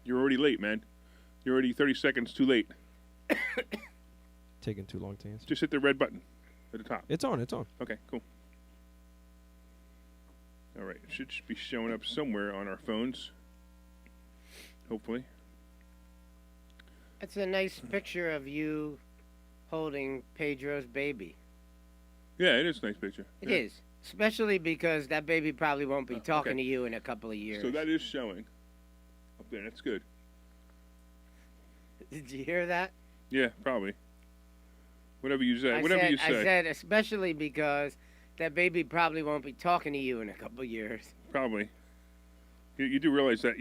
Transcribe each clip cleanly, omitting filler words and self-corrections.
You're already late, man. You're already 30 seconds too late. Taking too long to answer. Just hit the red button at the top. It's on. It's on. Okay, cool. All right, it should be showing up somewhere on our phones. Hopefully. It's a nice picture of you holding Pedro's baby. Yeah, it is a nice picture. It is, especially because that baby probably won't be talking okay. to you in a couple of years. So that is showing up there. That's good. Did you hear that? Yeah, probably. Whatever you say. I said especially because that baby probably won't be talking to you in a couple of years. Probably. You do realize that,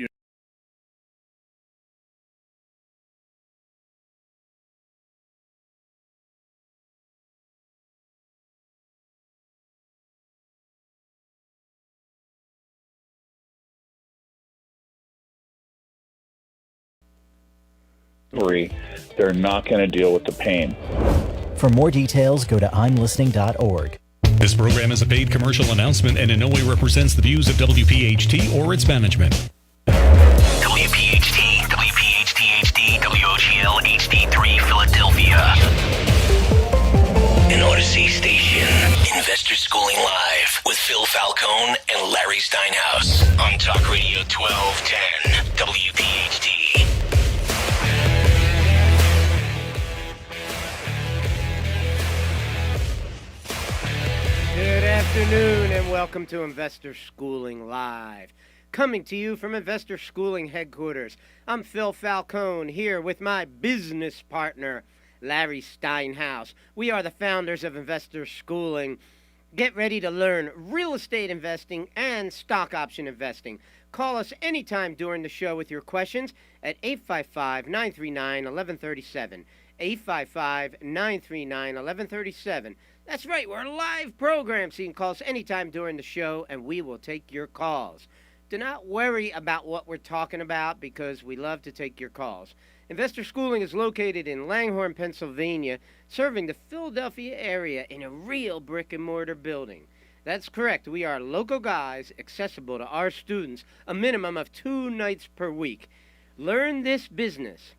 They're not going to deal with the pain. For more details, go to imlistening.org. This program is a paid commercial announcement and in no way represents the views of WPHT or its management. WPHT, WPHT-HD, WOGL HD3 Philadelphia. An Odyssey station. Investor Schooling Live with Phil Falcone and Larry Steinhaus on Talk Radio 1210 WPHT. Good afternoon and welcome to Investor Schooling Live. Coming to you from Investor Schooling headquarters, I'm Phil Falcone here with my business partner, Larry Steinhaus. We are the founders of Investor Schooling. Get ready to learn real estate investing and stock option investing. Call us anytime during the show with your questions at 855-939-1137. 855-939-1137. That's right, we're a live program, so you can call us anytime during the show, and we will take your calls. Do not worry about what we're talking about, because we love to take your calls. Investor Schooling is located in Langhorne, Pennsylvania, serving the Philadelphia area in a real brick-and-mortar building. That's correct, we are local guys, accessible to our students, a minimum of 2 nights per week. Learn this business.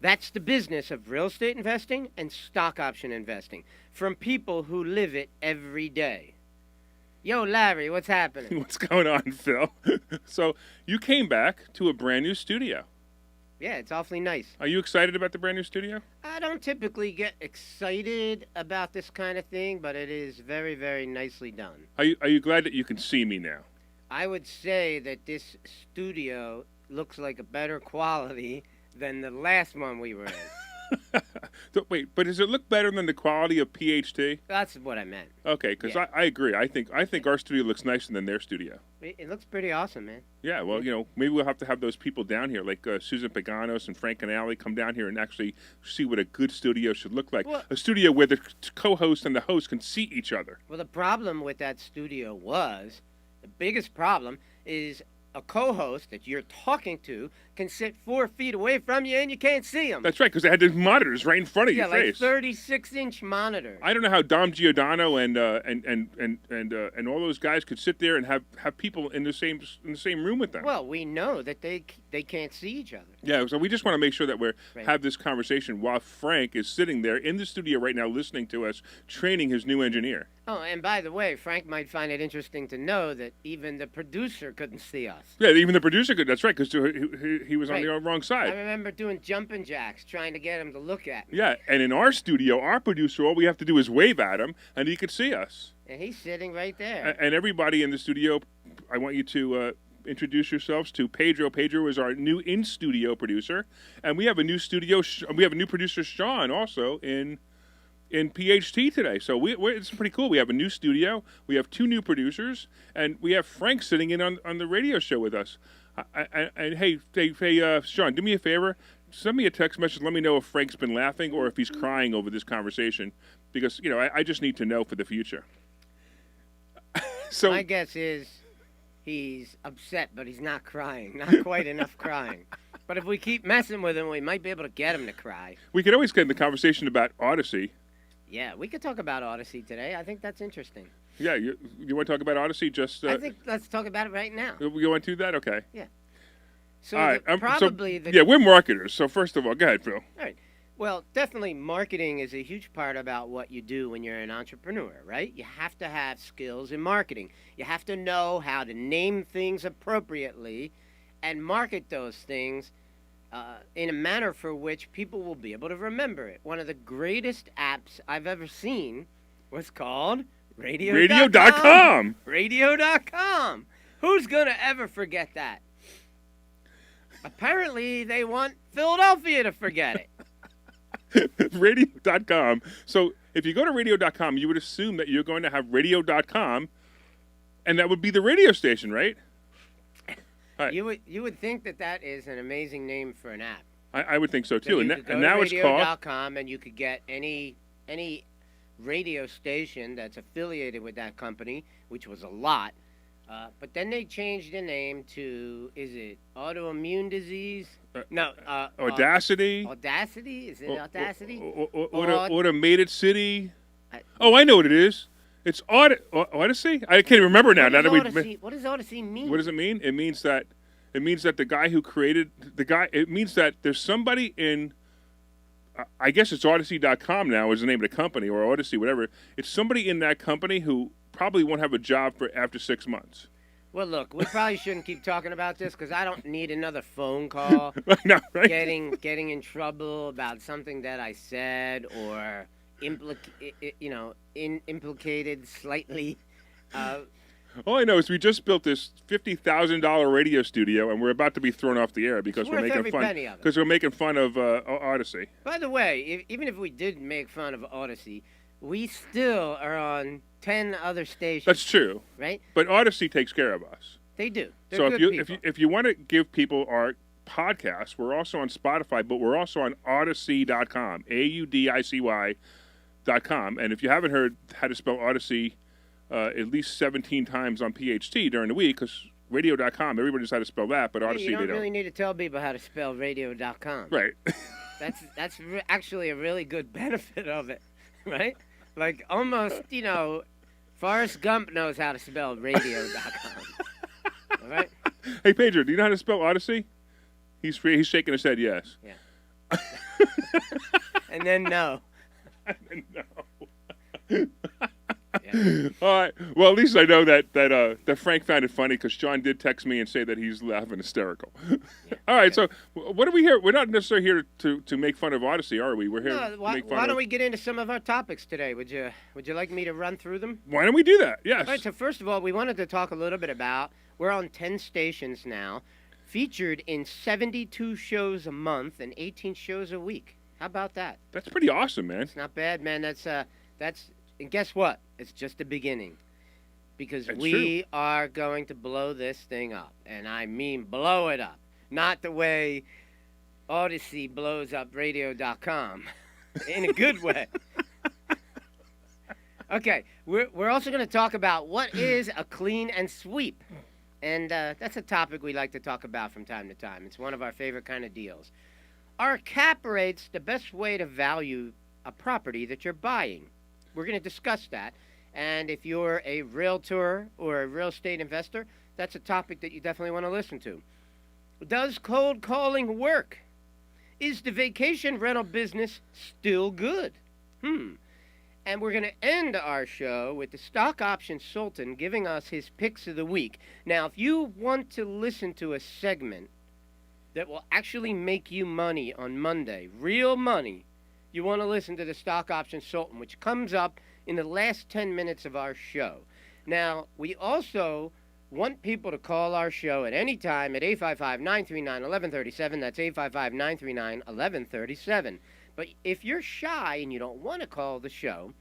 That's the business of real estate investing and stock option investing from people who live it every day. Yo, Larry, what's happening? What's going on, Phil? So you came back to a brand new studio. Yeah, it's awfully nice. Are you excited about the brand new studio? I don't typically get excited about this kind of thing, but it is very, very nicely done. Are you glad that you can see me now? I would say that this studio looks like a better quality than the last one we were in. So, wait, but does it look better than the quality of PHT? That's what I meant. Okay, because Yeah. I agree. I think our studio looks nicer than their studio. It looks pretty awesome, man. Yeah, well, maybe we'll have to have those people down here, like Susan Paganos and Frank and Allie, come down here and actually see what a good studio should look like. Well- A studio where the co-host and the host can see each other. Well, the problem with that studio was, the biggest problem is a co-host that you're talking to can sit 4 feet away from you and you can't see him. That's right, because they had the monitors right in front of your like face. 36-inch monitors. I don't know how Dom Giordano and all those guys could sit there and have people in the same room with them. Well, we know that they can't see each other. Yeah, so we just want to make sure that we Right. have this conversation while Frank is sitting there in the studio right now listening to us, training his new engineer. Oh, and by the way, Frank might find it interesting to know that even the producer couldn't see us. Yeah, even the producer could. That's right, because he was on Right. the wrong I side. remember doing jumping jacks, trying to get him to look at me. Yeah, and in our studio, our producer, all we have to do is wave at him, and he could see us. And he's sitting right there. And everybody in the studio, I want you to introduce yourselves to Pedro. Pedro is our new in-studio producer, and we have a new producer, Sean, also in PHT today. So it's pretty cool. We have a new studio, we have 2 new producers, and we have Frank sitting in on the radio show with us. And hey, Sean, do me a favor. Send me a text message. Let me know if Frank's been laughing or if he's crying over this conversation, because I just need to know for the future. So My guess is he's upset, but he's not crying. Not quite enough crying. But if we keep messing with him, we might be able to get him to cry. we could always get in the conversation about Odyssey. Yeah, we could talk about Odyssey today. I think that's interesting. Yeah, you want to talk about Odyssey? Just I think let's talk about it right now. you want to do that? Okay. So All right. probably yeah, we're marketers. So first of all, go ahead, Phil. All right. Well, definitely marketing is a huge part about what you do when you're an entrepreneur, right? You have to have skills in marketing. You have to know how to name things appropriately and market those things in a manner for which people will be able to remember it. One of the greatest apps I've ever seen was called Radio.com. Radio.com. Radio.com. Who's going to ever forget that? Apparently, they want Philadelphia to forget it. Radio.com. So if you go to radio.com, you would assume that you're going to have radio.com, and that would be the radio station, right? Right. You would think that is an amazing name for an app. I would think so too. And now it's called radio.com, and you could get any radio station that's affiliated with that company, which was a lot. But then they changed the name to, is it autoimmune disease? No. Audacity. Audacity? Is it Audacity? Automated City. I know what it is. It's Odyssey. I can't remember now. What does Odyssey mean? What does it mean? It means that the guy who created it means that there's somebody in. I guess it's Odyssey.com now is the name of the company, or Odyssey, whatever. It's somebody in that company who probably won't have a job for after 6 months. Well, look, we probably shouldn't keep talking about this because I don't need another phone call No, right? getting in trouble about something that I said or implicated slightly. All I know is we just built this $50,000 radio studio, and we're about to be thrown off the air because we're making fun of Odyssey. By the way, even if we did make fun of Odyssey, we still are on 10 other stations. That's true, right? But Odyssey takes care of us. They do. They're so good if you want to give people our podcast, we're also on Spotify, but we're also on Odyssey.com, AUDICY.com. And if you haven't heard how to spell Odyssey at least 17 times on PHT during the week, because radio.com, everybody knows how to spell that, but Odyssey, you don't they don't. really need to tell people how to spell radio.com. Right. That's actually a really good benefit of it, right? Like almost, Forrest Gump knows how to spell radio.com. All right? Hey, Pedro, do you know how to spell Odyssey? He's shaking his head yes. Yeah. And then no. And then no. Yeah. All right. Well, at least I know that Frank found it funny because John did text me and say that he's laughing hysterical. Yeah. All right. So what are we here? We're not necessarily here to make fun of Odyssey, are we? We're here to make fun why don't we get into some of our topics today? Would you like me to run through them? Why don't we do that? Yes. All right. So first of all, we wanted to talk a little bit about we're on 10 stations now, featured in 72 shows a month and 18 shows a week. How about that? That's pretty awesome, man. It's not bad, man. That's and guess what? It's just the beginning. Because we are going to blow this thing up. And I mean blow it up. Not the way Odyssey blows up radio.com. In a good way. Okay. We're also going to talk about what is a clean and sweep. And that's a topic we like to talk about from time to time. It's one of our favorite kind of deals. Are cap rates the best way to value a property that you're buying? We're going to discuss that. And if you're a realtor or a real estate investor, that's a topic that you definitely want to listen to. Does cold calling work? Is the vacation rental business still good? And we're going to end our show with the stock option Sultan giving us his picks of the week. Now, if you want to listen to a segment that will actually make you money on Monday, real money, you want to listen to the stock option Sultan, which comes up in the last 10 minutes of our show. Now, we also want people to call our show at any time at 855-939-1137. That's 855-939-1137. But if you're shy and you don't want to call the show,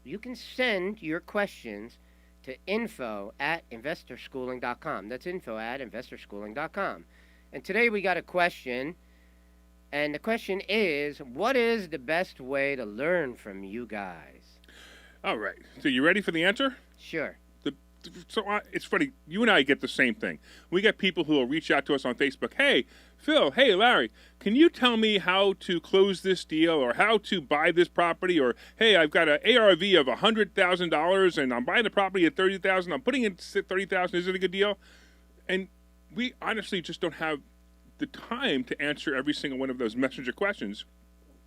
you can send your questions to info@investorschooling.com. That's info@investorschooling.com. And today we got a question. And the question is, what is the best way to learn from you guys? All right. So you ready for the answer? Sure. It's funny. You and I get the same thing. We get people who will reach out to us on Facebook. Hey, Phil. Hey, Larry. Can you tell me how to close this deal or how to buy this property? Or, hey, I've got an ARV of $100,000 and I'm buying the property at $30,000. I'm putting in $30,000. Is it a good deal? And we honestly just don't have the time to answer every single one of those messenger questions.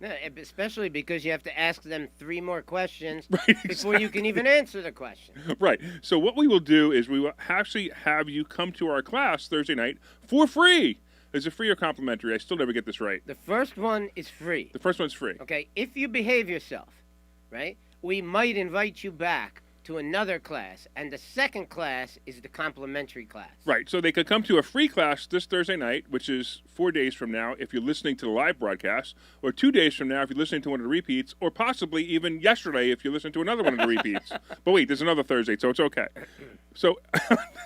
No, especially because you have to ask them 3 more questions Right, before you can even answer the question. Right. So what we will do is we will actually have you come to our class Thursday night for free. Is it free or complimentary? I still never get this right. The first one is free. The first one's free. Okay, if you behave yourself, right, we might invite you back to another class, and the second class is the complimentary class. Right. So they could come to a free class this Thursday night, which is 4 days from now if you're listening to the live broadcast, or 2 days from now if you're listening to one of the repeats, or possibly even yesterday if you listen to another one of the repeats. But wait, there's another Thursday, so it's okay. So,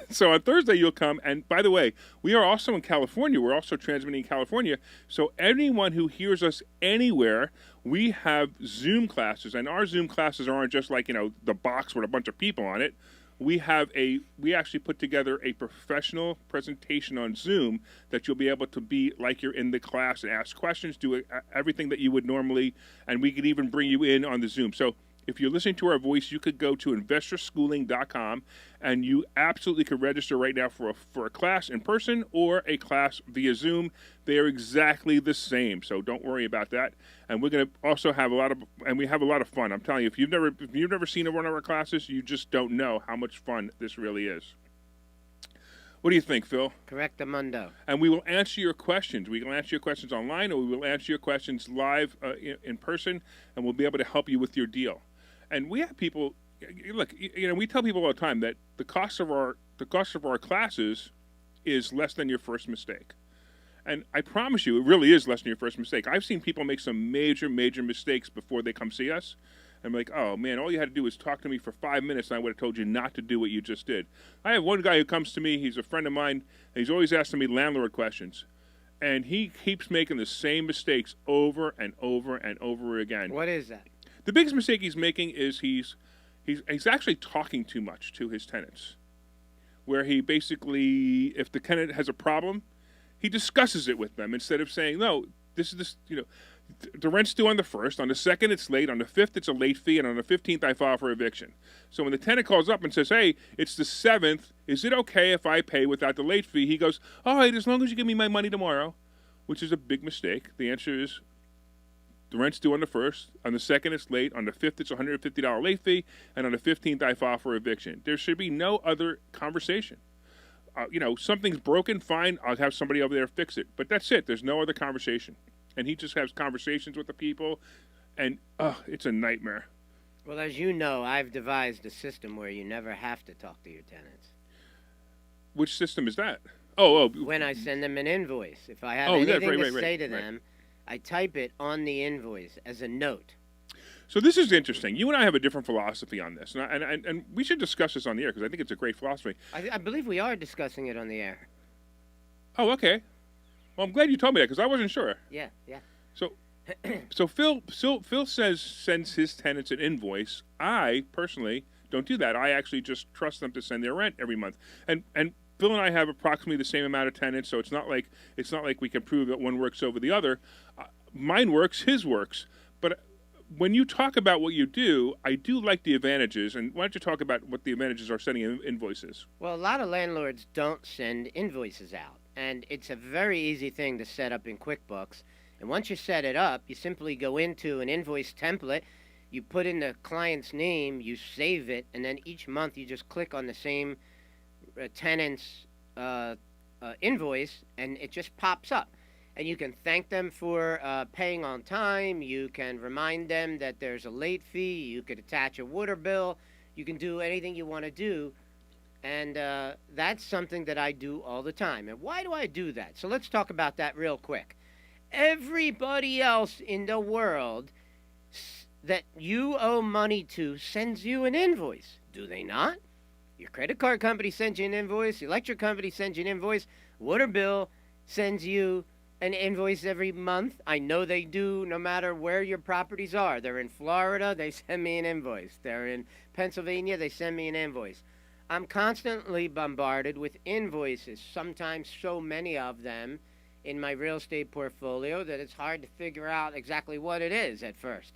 so on Thursday you'll come, and by the way, we are also in California. We're also transmitting in California. So anyone who hears us anywhere, we have Zoom classes, and our Zoom classes aren't just like, the box with a bunch of people on it. We actually put together a professional presentation on Zoom that you'll be able to be like you're in the class and ask questions, do everything that you would normally, and we could even bring you in on the Zoom. So if you're listening to our voice, you could go to investorschooling.com, and you absolutely could register right now for a class in person or a class via Zoom. They are exactly the same, so don't worry about that. And we're going to also have we have a lot of fun. I'm telling you, if you've never seen one of our classes, you just don't know how much fun this really is. What do you think, Phil? Correctamundo. And we will answer your questions. We will answer your questions online, or we will answer your questions live in person, and we'll be able to help you with your deal. And we have people. Look, we tell people all the time that the cost of our classes is less than your first mistake. And I promise you, it really is less than your first mistake. I've seen people make some major, major mistakes before they come see us. I'm like, oh, man, all you had to do was talk to me for 5 minutes, and I would have told you not to do what you just did. I have one guy who comes to me. He's a friend of mine, and he's always asking me landlord questions. And he keeps making the same mistakes over and over and over again. What is that? The biggest mistake he's making is he's actually talking too much to his tenants, where he basically, if the tenant has a problem, he discusses it with them instead of saying, no, the rent's due on the 1st, on the 2nd it's late, on the 5th it's a late fee, and on the 15th I file for eviction. So when the tenant calls up and says, hey, it's the 7th, is it okay if I pay without the late fee? He goes, all right, as long as you give me my money tomorrow, which is a big mistake. The answer is, the rent's due on the 1st, on the 2nd it's late, on the 5th it's a $150 late fee, and on the 15th I file for eviction. There should be no other conversation. Something's broken, fine, I'll have somebody over there fix it. But that's it, there's no other conversation. And he just has conversations with the people, and it's a nightmare. Well, as you know, I've devised a system where you never have to talk to your tenants. Which system is that? Oh. When I send them an invoice, if I have anything to say to them, right. I type it on the invoice as a note. So this is interesting. You and I have a different philosophy on this, and we should discuss this on the air because I think it's a great philosophy. I believe we are discussing it on the air. Oh, okay. Well, I'm glad you told me that because I wasn't sure. Yeah. So Phil sends his tenants an invoice. I personally don't do that. I actually just trust them to send their rent every month. And Phil and I have approximately the same amount of tenants, so it's not like we can prove that one works over the other. Mine works, his works. But when you talk about what you do, I do like the advantages. And why don't you talk about what the advantages are sending invoices? Well, a lot of landlords don't send invoices out. And it's a very easy thing to set up in QuickBooks. And once you set it up, you simply go into an invoice template, you put in the client's name, you save it, and then each month you just click on the same tenant's invoice, and it just pops up. And you can thank them for paying on time. You can remind them that there's a late fee. You could attach a water bill. You can do anything you want to do. And that's something that I do all the time. And why do I do that? So let's talk about that real quick. Everybody else in the world that you owe money to sends you an invoice. Do they not? Your credit card company sends you an invoice. The electric company sends you an invoice. Water bill sends you an invoice every month. I know they do no matter where your properties are. They're in Florida, they send me an invoice. They're in Pennsylvania, they send me an invoice. I'm constantly bombarded with invoices, sometimes so many of them in my real estate portfolio that it's hard to figure out exactly what it is at first.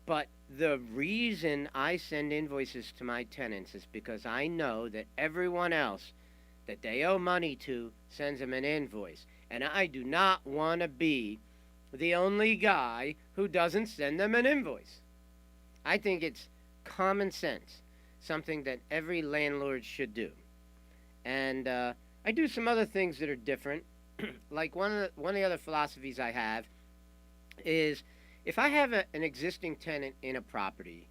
But the reason I send invoices to my tenants is because I know that everyone else that they owe money to sends them an invoice. And I do not want to be the only guy who doesn't send them an invoice. I think it's common sense, something that every landlord should do. And I do some other things that are different. Like one of the other philosophies I have is if I have an existing tenant in a property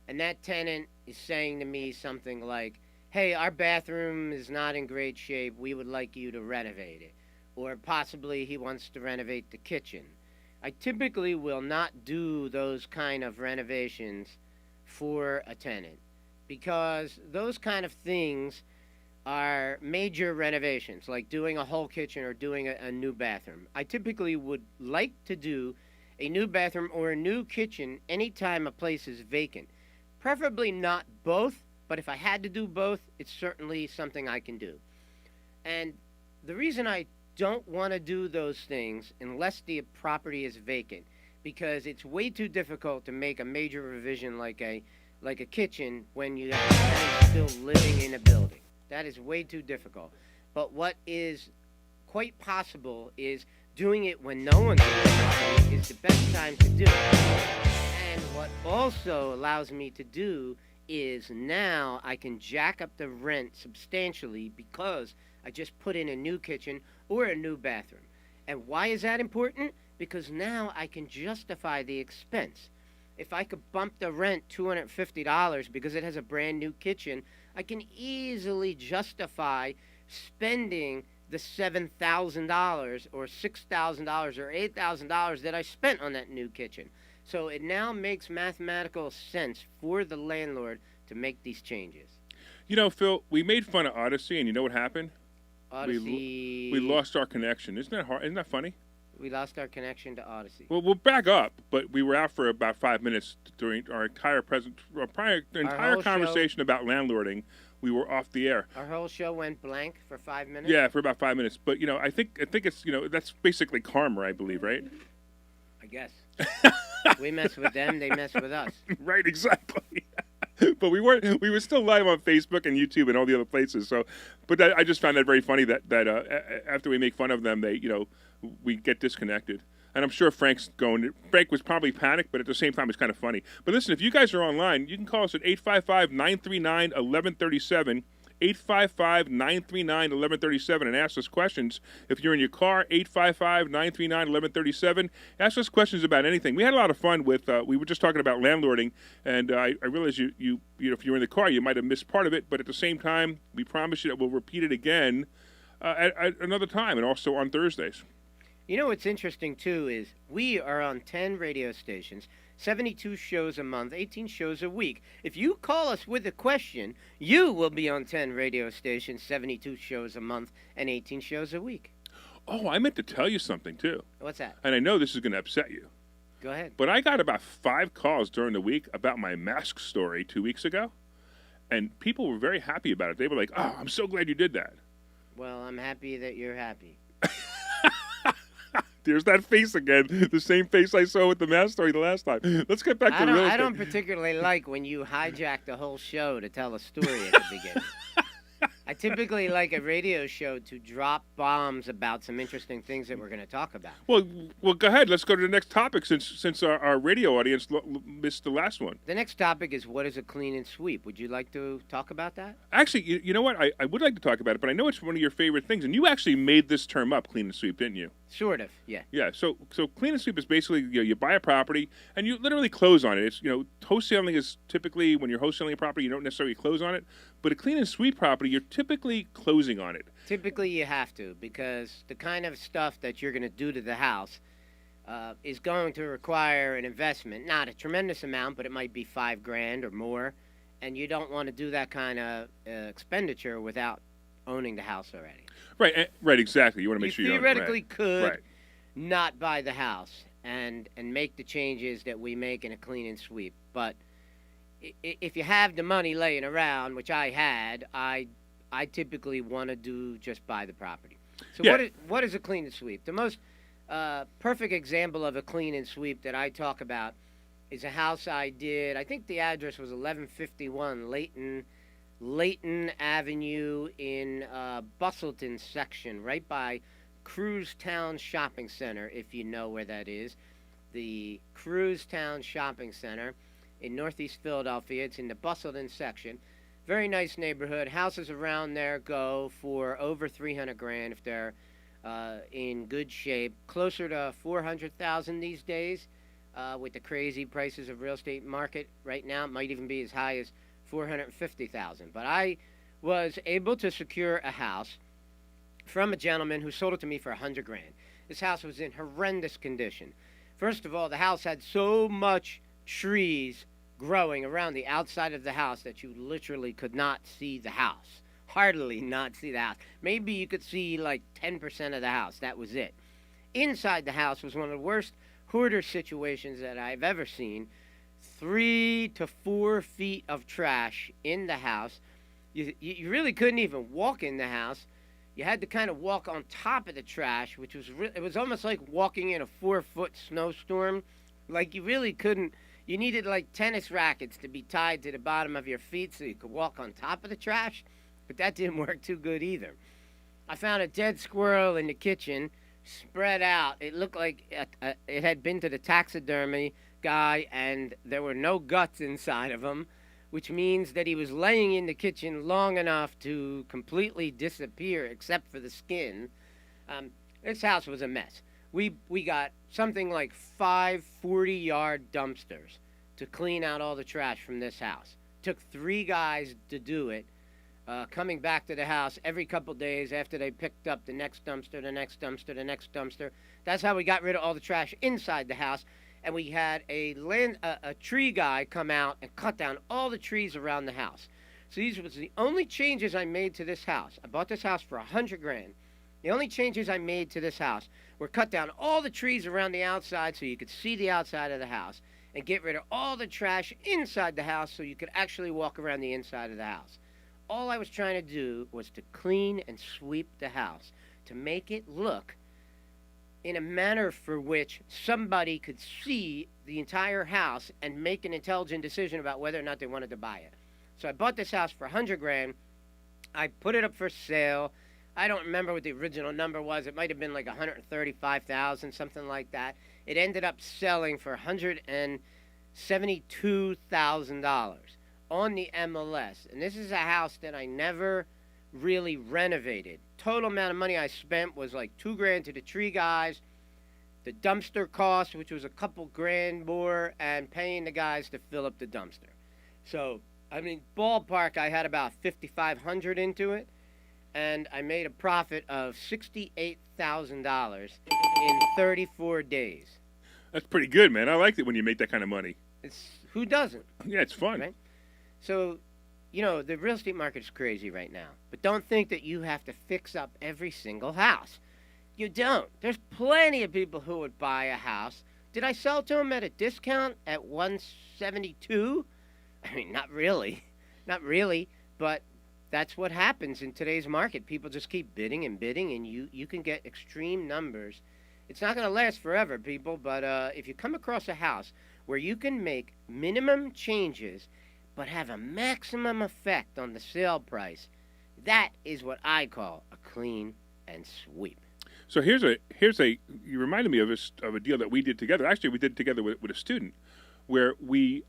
and that tenant is saying to me something like, hey, our bathroom is not in great shape, we would like you to renovate it. Or possibly he wants to renovate the kitchen. I typically will not do those kind of renovations for a tenant because those kind of things are major renovations, like doing a whole kitchen or doing a new bathroom. I typically would like to do a new bathroom or a new kitchen anytime a place is vacant. Preferably not both, but if I had to do both, it's certainly something I can do. And the reason I don't want to do those things unless the property is vacant, because it's way too difficult to make a major revision like a kitchen when you are still living in a building. That is way too difficult. But what is quite possible is doing it when no one's in the property is the best time to do it. And what also allows me to do is now I can jack up the rent substantially because I just put in a new kitchen or a new bathroom. And why is that important? Because now I can justify the expense. If I could bump the rent $250 because it has a brand new kitchen, I can easily justify spending the $7,000 or $6,000 or $8,000 that I spent on that new kitchen. So it now makes mathematical sense for the landlord to make these changes. You know, Phil, we made fun of Odyssey, and you know what happened? Odyssey. We lost our connection. Isn't that hard? Isn't that funny? We lost our connection to Odyssey. Well, we'll back up, but we were out for about 5 minutes during our entire conversation about landlording. We were off the air. Our whole show went blank for 5 minutes? Yeah, for about 5 minutes. But, you know, I think it's, you know, that's basically karma, I believe, right? I guess. We mess with them, they mess with us. Right, exactly. But we were still live on Facebook and YouTube and all the other places. So, but I just found that very funny that after we make fun of them, we get disconnected. And I'm sure Frank was probably panicked, but at the same time, it's kind of funny. But listen, if you guys are online, you can call us at 855-939-1137, 855-939-1137, and ask us questions. If you're in your car, 855-939-1137. Ask us questions about anything. We had a lot of fun with, we were just talking about landlording, and I realize you know, if you're in the car, you might have missed part of it, but at the same time, we promise you that we'll repeat it again at another time, and also on Thursdays. You know what's interesting, too, is we are on 10 radio stations, 72 shows a month, 18 shows a week. If you call us with a question, you will be on 10 radio stations, 72 shows a month, and 18 shows a week. Oh, I meant to tell you something, too. What's that? And I know this is going to upset you. Go ahead. But I got about 5 calls during the week about my mask story 2 weeks ago, and people were very happy about it. They were like, oh, I'm so glad you did that. Well, I'm happy that you're happy. There's that face again, the same face I saw with the mask story the last time. Let's get back to real estate. I don't particularly like when you hijack the whole show to tell a story at the beginning. I typically like a radio show to drop bombs about some interesting things that we're going to talk about. Well, go ahead. Let's go to the next topic since our radio audience missed the last one. The next topic is what is a clean and sweep. Would you like to talk about that? Actually, you know what? I would like to talk about it, but I know it's one of your favorite things, and you actually made this term up, clean and sweep, didn't you? Sort of, yeah. Yeah. So clean and sweep is basically you buy a property and you literally close on it. It's wholesaling is typically when you're wholesaling a property, you don't necessarily close on it, but a clean and sweep property, you're typically closing on it. Typically, you have to because the kind of stuff that you're going to do to the house is going to require an investment. Not a tremendous amount, but it might be $5,000 or more, and you don't want to do that kind of expenditure without owning the house already. Right, exactly. You want to make sure you theoretically could not buy the house and make the changes that we make in a clean and sweep. But if you have the money laying around, which I had, I typically want to just buy the property. So what is a clean and sweep? The most perfect example of a clean and sweep that I talk about is a house I did. I think the address was 1151 Layton Avenue in Bustleton section, right by Cruise Town Shopping Center, if you know where that is. The Cruise Town Shopping Center in Northeast Philadelphia. It's in the Bustleton section. Very nice neighborhood. Houses around there go for over $300,000 if they're in good shape. Closer to $400,000 these days with the crazy prices of real estate market right now. It might even be as high as $450,000. But I was able to secure a house from a gentleman who sold it to me for $100,000. This house was in horrendous condition. First of all, the house had so much trees growing around the outside of the house that you literally could not see the house. Hardly not see the house. Maybe you could see like 10% of the house. That was it. Inside the house was one of the worst hoarder situations that I've ever seen. 3 to 4 feet of trash in the house. You really couldn't even walk in the house. You had to kind of walk on top of the trash, which was it was almost like walking in a 4-foot snowstorm. Like you really couldn't. You needed like tennis rackets to be tied to the bottom of your feet so you could walk on top of the trash, but that didn't work too good either. I found a dead squirrel in the kitchen, spread out. It looked like it had been to the taxidermy guy, and there were no guts inside of him, which means that he was laying in the kitchen long enough to completely disappear except for the skin. This house was a mess. We got something like 5 40-yard dumpsters to clean out all the trash from this house. Took 3 guys to do it, coming back to the house every couple days after they picked up the next dumpster, the next dumpster, the next dumpster. That's how we got rid of all the trash inside the house. And we had a tree guy come out and cut down all the trees around the house. So these was the only changes I made to this house. I bought this house for $100,000. The only changes I made to this house were cut down all the trees around the outside so you could see the outside of the house, and get rid of all the trash inside the house so you could actually walk around the inside of the house. All I was trying to do was to clean and sweep the house to make it look in a manner for which somebody could see the entire house and make an intelligent decision about whether or not they wanted to buy it. So I bought this house for $100,000. I put it up for sale. I don't remember what the original number was. It might have been like $135,000, something like that. It ended up selling for $172,000 on the MLS. And this is a house that I never really renovated. Total amount of money I spent was like $2,000 to the tree guys, the dumpster cost, which was a couple grand more, and paying the guys to fill up the dumpster. So, I mean, ballpark, I had about $5,500 into it. And I made a profit of $68,000 in 34 days. That's pretty good, man. I like it when you make that kind of money. Who doesn't? Yeah, it's fun. Right? So, you know, the real estate market is crazy right now. But don't think that you have to fix up every single house. You don't. There's plenty of people who would buy a house. Did I sell to them at a discount at $172? I mean, not really. Not really, but that's what happens in today's market. People just keep bidding, and you can get extreme numbers. It's not going to last forever, people, but if you come across a house where you can make minimum changes but have a maximum effect on the sale price, that is what I call a clean and sweep. So here's a you reminded me of a deal that we did together. Actually, we did it together with a student, where we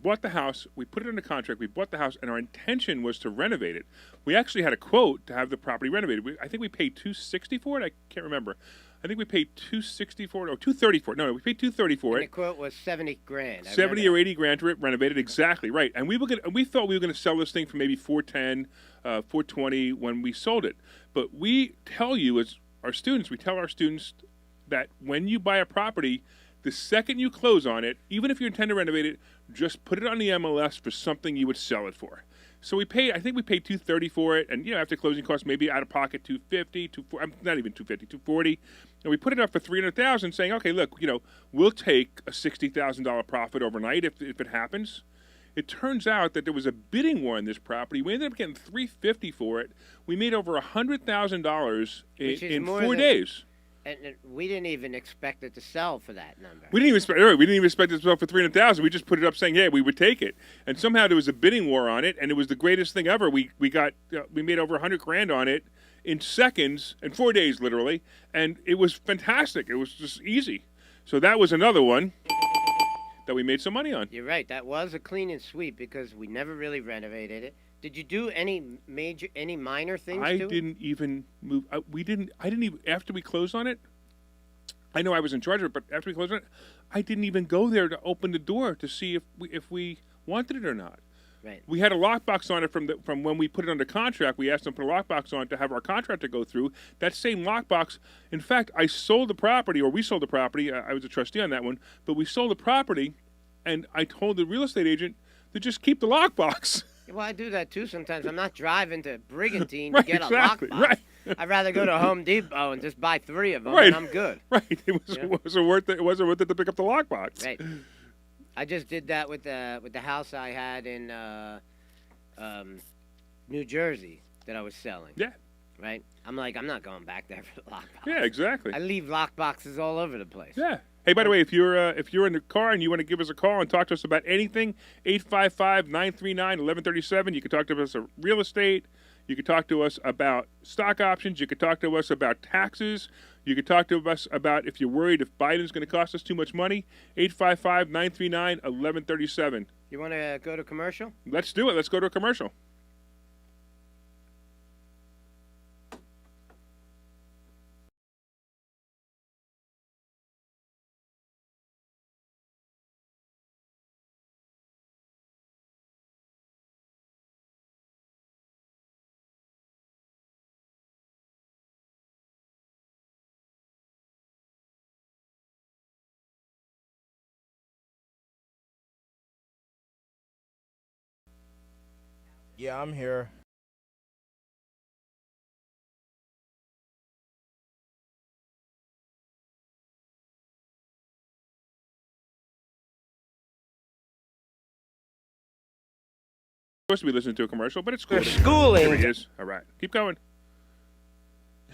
bought the house, we put it under contract, we bought the house, and our intention was to renovate it. We actually had a quote to have the property renovated. I think we paid $260 for it. I can't remember. I think we paid $260 for it, or $230 for it. No, we paid $230 for it. And the quote was $70,000. 70 or $80,000 to renovate it, exactly right. And we thought we were going to sell this thing for maybe $410, $420 when we sold it. But we tell you as our students, we tell our students that when you buy a property, the second you close on it, even if you intend to renovate it, just put it on the MLS for something you would sell it for. So I think we paid $230 for it, and after closing costs, maybe out of pocket $250, not even $250, $240, and we put it up for $300,000, saying, okay, look, we'll take a $60,000 profit overnight if it happens. It turns out that there was a bidding war on this property. We ended up getting $350 for it. We made over $100,000 in 4 days. And we didn't even expect it to sell for that number. We didn't even expect it to sell for $300,000. We just put it up saying, "Yeah, we would take it." And somehow there was a bidding war on it, and it was the greatest thing ever. We made over $100,000 on it in seconds, in 4 days literally, and it was fantastic. It was just easy. So that was another one that we made some money on. You're right. That was a clean and sweep because we never really renovated it. Did you do any minor things to it? I didn't even move. I didn't even, after we closed on it, I know I was in charge of it, but after we closed on it, I didn't even go there to open the door to see if we wanted it or not. Right. We had a lockbox on it from when we put it under contract. We asked them to put a lockbox on to have our contractor go through. That same lockbox, in fact, I sold the property, or we sold the property. I was a trustee on that one, but we sold the property, and I told the real estate agent to just keep the lockbox. Well, I do that too sometimes. I'm not driving to Brigantine Right, to get exactly, a lockbox. right. I'd rather go to Home Depot and just buy 3 of them, Right. and I'm good. Right. It Yeah. wasn't worth it. It wasn't worth it to pick up the lockbox. Right. I just did that with the house I had in New Jersey that I was selling. Yeah. Right. I'm like, I'm not going back there for the lockbox. Yeah, exactly. I leave lockboxes all over the place. Yeah. Hey, by the way, if you're in the car and you want to give us a call and talk to us about anything, 855-939-1137. You can talk to us about real estate. You can talk to us about stock options. You can talk to us about taxes. You can talk to us about if you're worried if Biden's going to cost us too much money. 855-939-1137. You want to go to commercial? Let's do it. Let's go to a commercial. Yeah, I'm here. Supposed to be listening to a commercial, but it's cool. They're schooling. Here he is. All right. Keep going.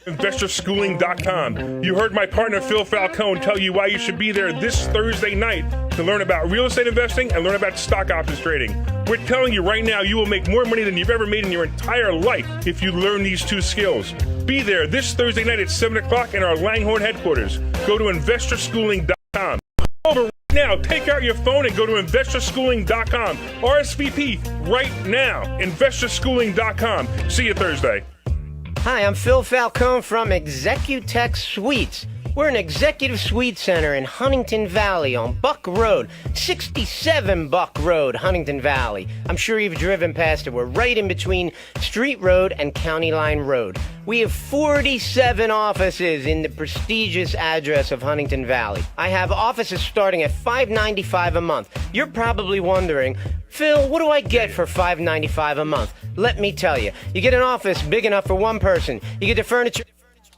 InvestorSchooling.com. You heard my partner Phil Falcone tell you why you should be there this Thursday night to learn about real estate investing and learn about stock options trading. We're telling you right now you will make more money than you've ever made in your entire life if you learn these 2 skills. Be there this Thursday night at 7 o'clock in our Langhorne headquarters. Go to InvestorSchooling.com. Over right now, take out your phone and go to InvestorSchooling.com. RSVP right now. InvestorSchooling.com. See you Thursday. Hi, I'm Phil Falcone from Executech Suites. We're an executive suite center in Huntington Valley on Buck Road, 67 Buck Road, Huntington Valley. I'm sure you've driven past it. We're right in between Street Road and County Line Road. We have 47 offices in the prestigious address of Huntington Valley. I have offices starting at $595 a month. You're probably wondering, Phil, what do I get for $595 a month? Let me tell you. You get an office big enough for one person. You get the furniture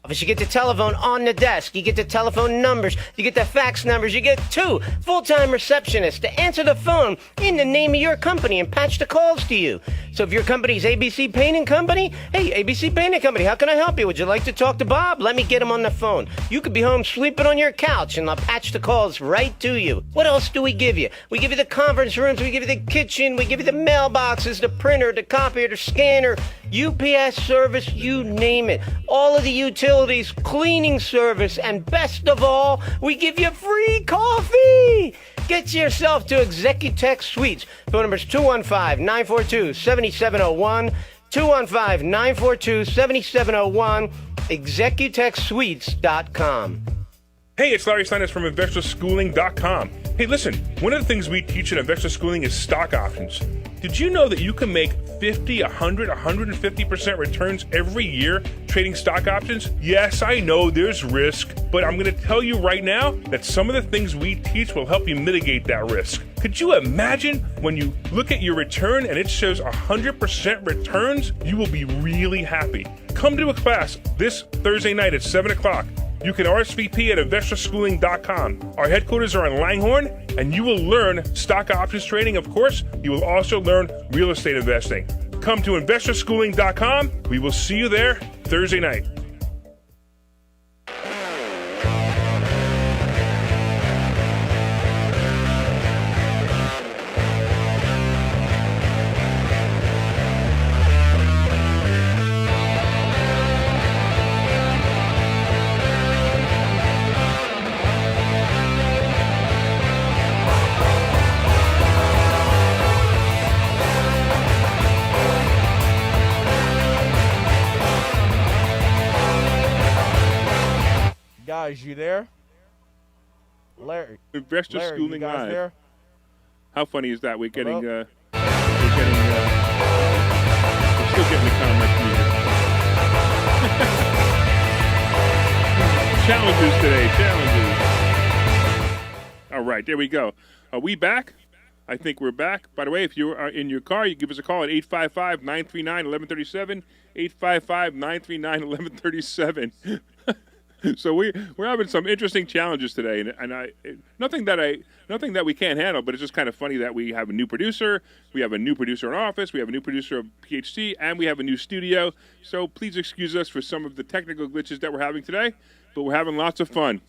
office. You get the telephone on the desk. You get the telephone numbers. You get the fax numbers. You get 2 full-time receptionists to answer the phone in the name of your company and patch the calls to you. So if your company's ABC Painting Company, hey, ABC Painting Company, how can I help you? Would you like to talk to Bob? Let me get him on the phone. You could be home sleeping on your couch and I'll patch the calls right to you. What else do we give you? We give you the conference rooms. We give you the kitchen. We give you the mailboxes, the printer, the copier, the scanner, UPS service, you name it. All of the utilities, cleaning service, and best of all, we give you free coffee. Get yourself to Executech Suites. Phone number is 215-942-7701. 215-942-7701. ExecutechSuites.com. Hey, it's Larry Steinitz from InvestorSchooling.com. Hey, listen, one of the things we teach at Investor Schooling is stock options. Did you know that you can make 50, 100, 150% returns every year trading stock options? Yes, I know there's risk, but I'm going to tell you right now that some of the things we teach will help you mitigate that risk. Could you imagine when you look at your return and it shows 100% returns? You will be really happy. Come to a class this Thursday night at 7 o'clock. You can RSVP at InvestorSchooling.com. Our headquarters are in Langhorne, and you will learn stock options trading. Of course, you will also learn real estate investing. Come to InvestorSchooling.com. We will see you there Thursday night. Guys, you there? Larry. Investor Larry, Schooling you guys Live. there? How funny is that? We're Hello? getting, we're still getting the comments music. Challenges today, challenges. All right, there we go. Are we back? I think we're back. By the way, if you are in your car, you give us a call at 855-939-1137, 855-939-1137. So we're having some interesting challenges today, and nothing that we can't handle, but it's just kind of funny that we have a new producer, we have a new producer in office, we have a new producer of PhD, and we have a new studio. So please excuse us for some of the technical glitches that we're having today, but we're having lots of fun.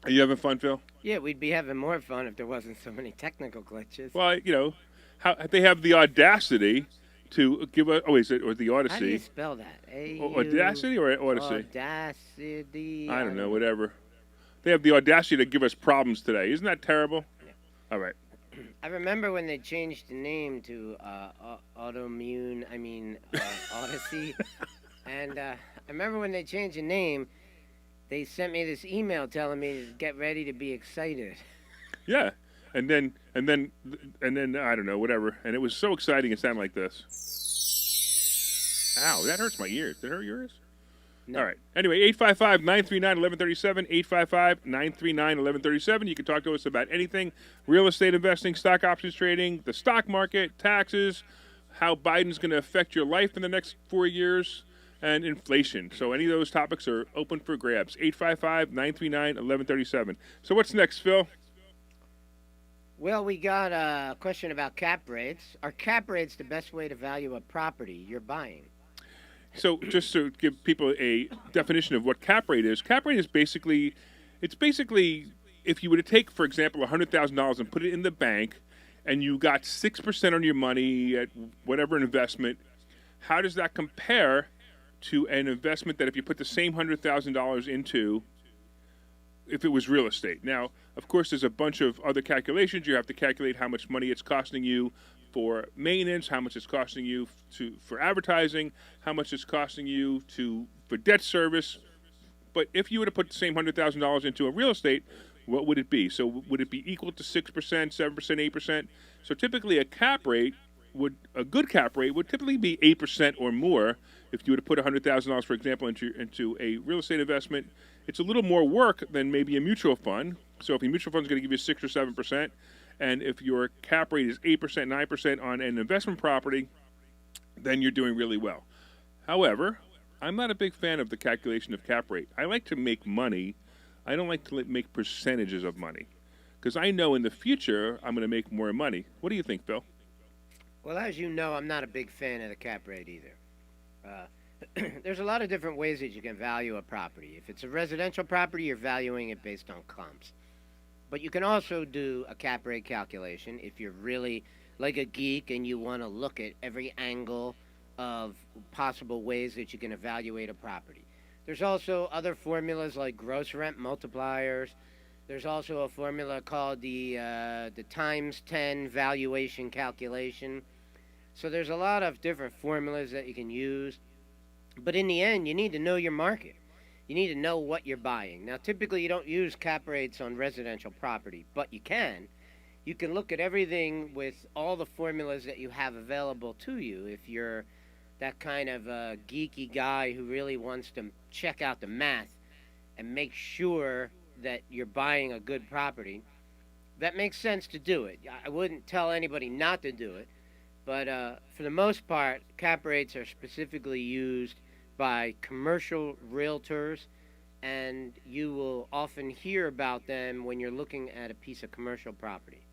Are you having fun, Phil? Yeah, we'd be having more fun if there wasn't so many technical glitches. Well, how they have the audacity to give us. Oh, is it or the Odyssey? How do you spell that? Audacity or Odyssey? Audacity. I don't know, whatever. They have the audacity to give us problems today. Isn't that terrible? Yeah. All right. I remember when they changed the name to Odyssey. And I remember when they changed the name, they sent me this email telling me to get ready to be excited. Yeah. And then I don't know, whatever. And it was so exciting it sounded like this. Ow, that hurts my ears. Did it hurt yours? No. All right. Anyway, 855-939-1137, 855-939-1137. You can talk to us about anything, real estate investing, stock options trading, the stock market, taxes, how Biden's going to affect your life in the next 4 years, and inflation. So any of those topics are open for grabs. 855-939-1137. So what's next, Phil? Well, we got a question about cap rates. Are cap rates the best way to value a property you're buying? So just to give people a definition of what cap rate is basically, if you were to take, for example, $100,000 and put it in the bank and you got 6% on your money at whatever investment, how does that compare to an investment that if you put the same $100,000 into, if it was real estate? Now, of course, there's a bunch of other calculations. You have to calculate how much money it's costing you for maintenance, how much it's costing you for advertising, how much it's costing you for debt service. But if you were to put the same $100,000 into a real estate, what would it be? So would it be equal to 6%, 7%, 8%? So typically a good cap rate would typically be 8% or more. If you were to put $100,000, for example, into a real estate investment, it's a little more work than maybe a mutual fund. So if a mutual fund is going to give you 6 or 7%, and if your cap rate is 8%, 9% on an investment property, then you're doing really well. However, I'm not a big fan of the calculation of cap rate. I like to make money. I don't like to make percentages of money because I know in the future I'm going to make more money. What do you think, Phil? Well, as you know, I'm not a big fan of the cap rate either. There's a lot of different ways that you can value a property. If it's a residential property, you're valuing it based on comps. But you can also do a cap rate calculation if you're really like a geek and you want to look at every angle of possible ways that you can evaluate a property. There's also other formulas like gross rent multipliers. There's also a formula called the times 10 valuation calculation. So there's a lot of different formulas that you can use. But in the end, you need to know your market. You need to know what you're buying. Now, typically, you don't use cap rates on residential property, but you can. You can look at everything with all the formulas that you have available to you if you're that kind of a geeky guy who really wants to check out the math and make sure that you're buying a good property. That makes sense to do it. I wouldn't tell anybody not to do it, but for the most part, cap rates are specifically used by commercial realtors, and you will often hear about them when you're looking at a piece of commercial property.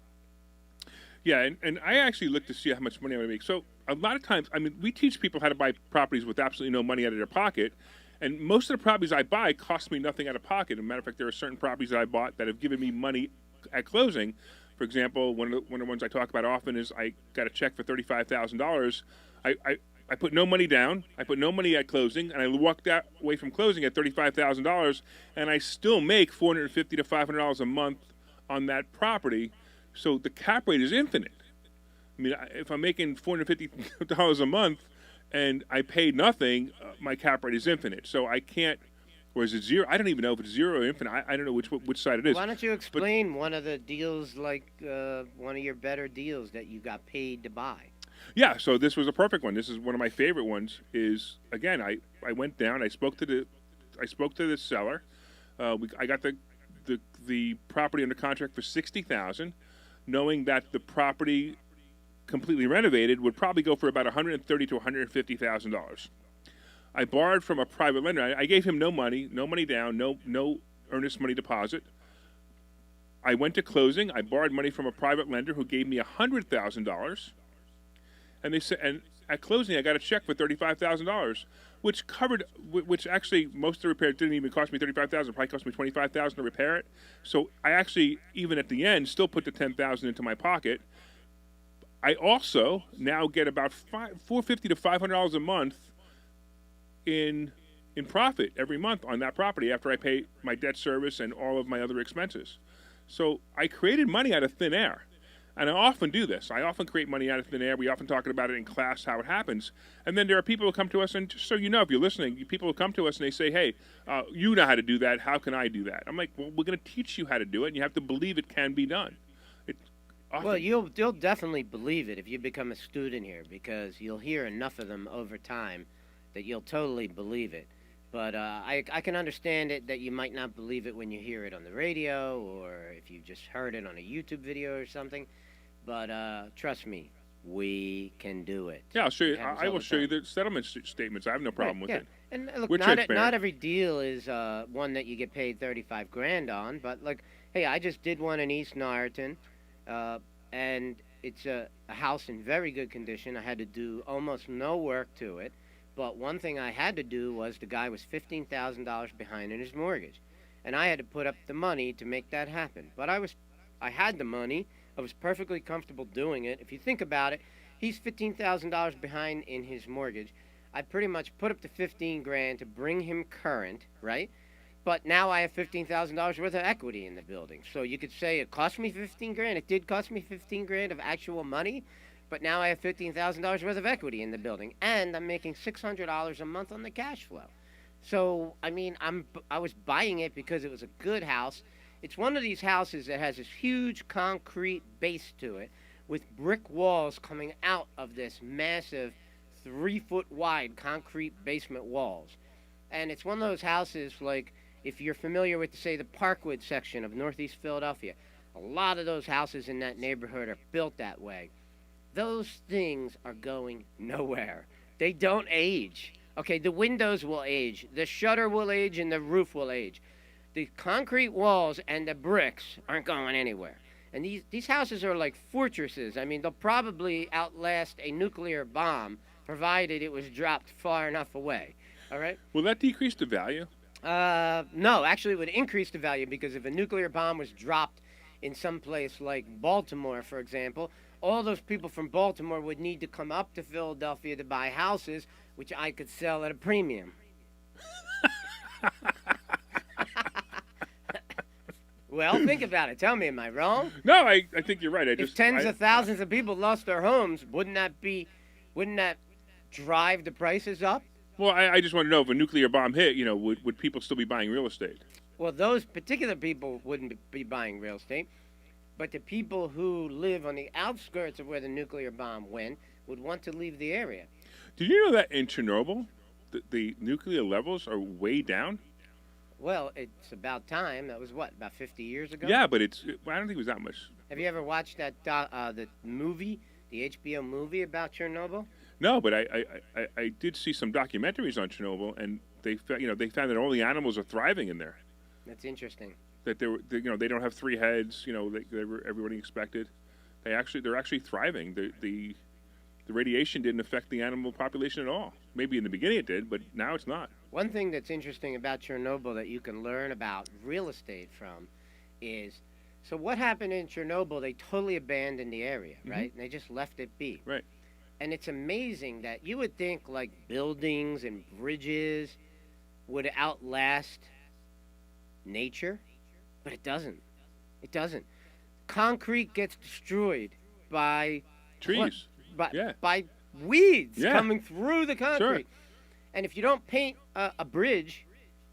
Yeah, and I actually look to see how much money I'm going to make. So a lot of times, we teach people how to buy properties with absolutely no money out of their pocket, and most of the properties I buy cost me nothing out of pocket. As a matter of fact, there are certain properties that I bought that have given me money at closing. For example, one of the ones I talk about often is I got a check for $35,000. I put no money down, I put no money at closing, and I walked away from closing at $35,000, and I still make $450 to $500 a month on that property. So the cap rate is infinite. If I'm making $450 a month and I pay nothing, my cap rate is infinite. So I can't Or is it zero? I don't even know if it's zero or infinite. I don't know which side it is. Why don't you explain one of the deals, like one of your better deals that you got paid to buy? Yeah, so this was a perfect one. This is one of my favorite ones. Is again, I went down. I spoke to the seller. I got the property under contract for $60,000, knowing that the property completely renovated would probably go for about $130,000 to $150,000. I borrowed from a private lender. I gave him no money down, no earnest money deposit. I went to closing. I borrowed money from a private lender who gave me $100,000, and they said, and at closing I got a check for $35,000, which actually most of the repairs didn't even cost me $35,000. It probably cost me $25,000 to repair it. So I actually, even at the end, still put the $10,000 into my pocket. I also now get about $450 to $500 a month in profit every month on that property after I pay my debt service and all of my other expenses. So I created money out of thin air. And I often do this. I often create money out of thin air. We often talk about it in class, how it happens. And then there are people who come to us, and just so you know, if you're listening, people who come to us and they say, hey, you know how to do that. How can I do that? I'm like, well, we're going to teach you how to do it, and you have to believe it can be done. Well, you'll definitely believe it if you become a student here, because you'll hear enough of them over time that you'll totally believe it. But I can understand it that you might not believe it when you hear it on the radio or if you just heard it on a YouTube video or something. But trust me, we can do it. Yeah, I'll show you. I will show you the settlement statements. I have no problem with it. And look, We're not transparent. every deal is one that you get paid $35,000 on. But like, hey, I just did one in East Nyerton, and it's a house in very good condition. I had to do almost no work to it. But one thing I had to do was the guy was $15,000 behind in his mortgage. And I had to put up the money to make that happen. But I had the money. I was perfectly comfortable doing it. If you think about it, he's $15,000 behind in his mortgage. I pretty much put up the $15,000 to bring him current, right? But now I have $15,000 worth of equity in the building. So you could say it cost me $15,000. It did cost me $15,000 of actual money. But now I have $15,000 worth of equity in the building, and I'm making $600 a month on the cash flow. So, I mean, I was buying it because it was a good house. It's one of these houses that has this huge concrete base to it with brick walls coming out of this massive 3-foot wide concrete basement walls. And it's one of those houses, like, if you're familiar with, say, the Parkwood section of Northeast Philadelphia, a lot of those houses in that neighborhood are built that way. Those things are going nowhere. They don't age. Okay, the windows will age, the shutter will age, and the roof will age. The concrete walls and the bricks aren't going anywhere. And these houses are like fortresses. I mean, they'll probably outlast a nuclear bomb, provided it was dropped far enough away. All right? Will that decrease the value? No, actually it would increase the value, because if a nuclear bomb was dropped in some place like Baltimore, for example, all those people from Baltimore would need to come up to Philadelphia to buy houses, which I could sell at a premium. Well, think about it. Tell me, am I wrong? No, I think you're right. If tens of thousands of people lost their homes, wouldn't that drive the prices up? Well, I just want to know, if a nuclear bomb hit, would people still be buying real estate? Well, those particular people wouldn't be buying real estate. But the people who live on the outskirts of where the nuclear bomb went would want to leave the area. Did you know that in Chernobyl, the nuclear levels are way down? Well, it's about time. That was, about 50 years ago? Yeah, but I don't think it was that much. Have you ever watched that the movie, the HBO movie about Chernobyl? No, but I did see some documentaries on Chernobyl, and they found that all the animals are thriving in there. That's interesting. That they don't have 3 heads, everybody expected. They're actually thriving. The radiation didn't affect the animal population at all. Maybe in the beginning it did, but now it's not. One thing that's interesting about Chernobyl that you can learn about real estate from is, so what happened in Chernobyl, they totally abandoned the area, right? And they just left it be. Right. And it's amazing that you would think like buildings and bridges would outlast nature. But it doesn't. It doesn't. Concrete gets destroyed by trees. By weeds Yeah. coming through the concrete. Sure. And if you don't paint a bridge,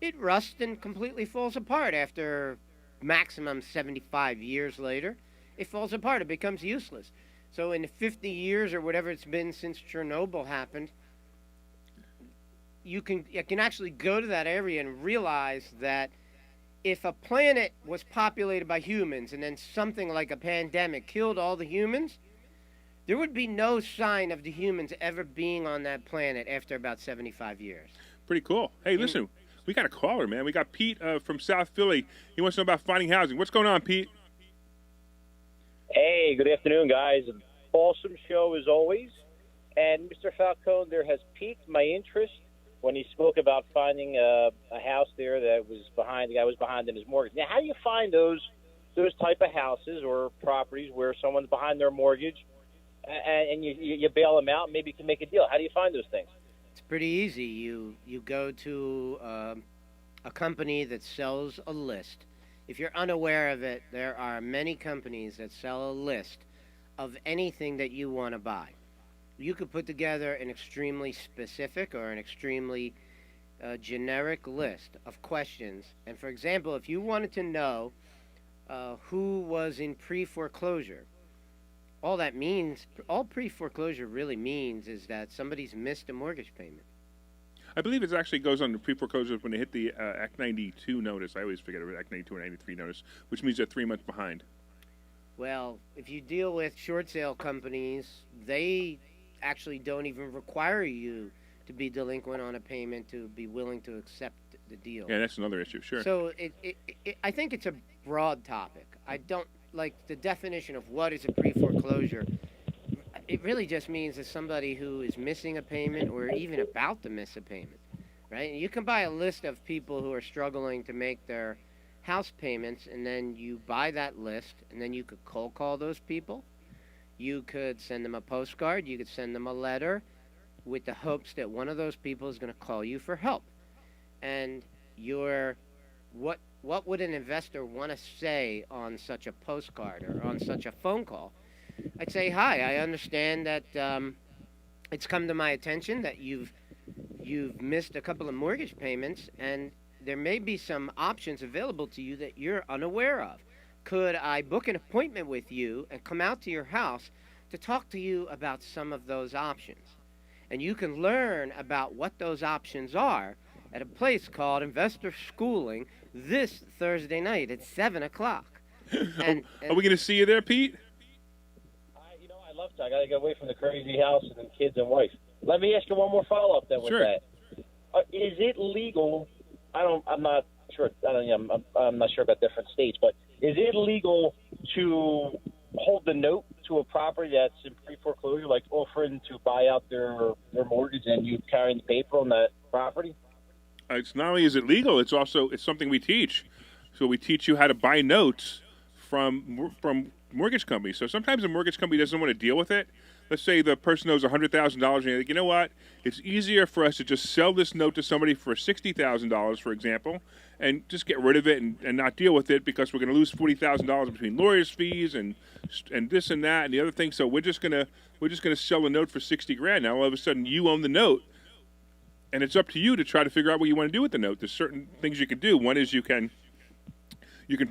it rusts and completely falls apart after maximum 75 years later. It falls apart. It becomes useless. So in 50 years or whatever it's been since Chernobyl happened, you can actually go to that area and realize that if a planet was populated by humans and then something like a pandemic killed all the humans, there would be no sign of the humans ever being on that planet after about 75 years. Pretty cool. Hey, listen, we got a caller, man. We got Pete from South Philly. He wants to know about finding housing. What's going on, Pete? Hey, good afternoon, guys. Awesome show as always. And Mr. Falcone, there has piqued my interest when he spoke about finding a house there that was behind, the guy was behind in his mortgage. Now, how do you find those type of houses or properties where someone's behind their mortgage and you bail them out and maybe you can make a deal? How do you find those things? It's pretty easy. You go to a company that sells a list. If you're unaware of it, there are many companies that sell a list of anything that you want to buy. You could put together an extremely specific or an extremely generic list of questions. And for example, if you wanted to know who was in pre-foreclosure, all pre-foreclosure really means is that somebody's missed a mortgage payment. I believe it actually goes on to pre-foreclosure when they hit the Act 92 notice. I always forget about Act 92 or 93 notice, which means they're 3 months behind. Well, if you deal with short sale companies, they actually don't even require you to be delinquent on a payment to be willing to accept the deal. Yeah, that's another issue, sure. So I think it's a broad topic. I don't like the definition of what is a pre-foreclosure. It really just means that somebody who is missing a payment or even about to miss a payment, right? You can buy a list of people who are struggling to make their house payments, and then you buy that list, and then you could cold call those people. You could send them a postcard. You could send them a letter with the hopes that one of those people is going to call you for help. And what would an investor want to say on such a postcard or on such a phone call? I'd say, hi, I understand that it's come to my attention that you've missed a couple of mortgage payments, and there may be some options available to you that you're unaware of. Could I book an appointment with you and come out to your house to talk to you about some of those options? And you can learn about what those options are at a place called Investor Schooling this Thursday night at 7 o'clock. And are we going to see you there, Pete? I love to. I got to get away from the crazy house and the kids and wife. Let me ask you one more follow-up then with Sure. that. Is it legal? I'm not sure. I'm not sure about different states, but is it legal to hold the note to a property that's in pre-foreclosure, like offering to buy out their mortgage and you carrying the paper on that property? It's not only is it legal, it's something we teach. So we teach you how to buy notes from mortgage companies. So sometimes a mortgage company doesn't want to deal with it. Let's say the person owes $100,000 and you're like, you know what? It's easier for us to just sell this note to somebody for $60,000, for example, and just get rid of it and not deal with it because we're going to lose $40,000 between lawyers' fees and this and that and the other thing. So we're just gonna sell the note for $60,000. Now all of a sudden you own the note, and it's up to you to try to figure out what you want to do with the note. There's certain things you can do. One is you can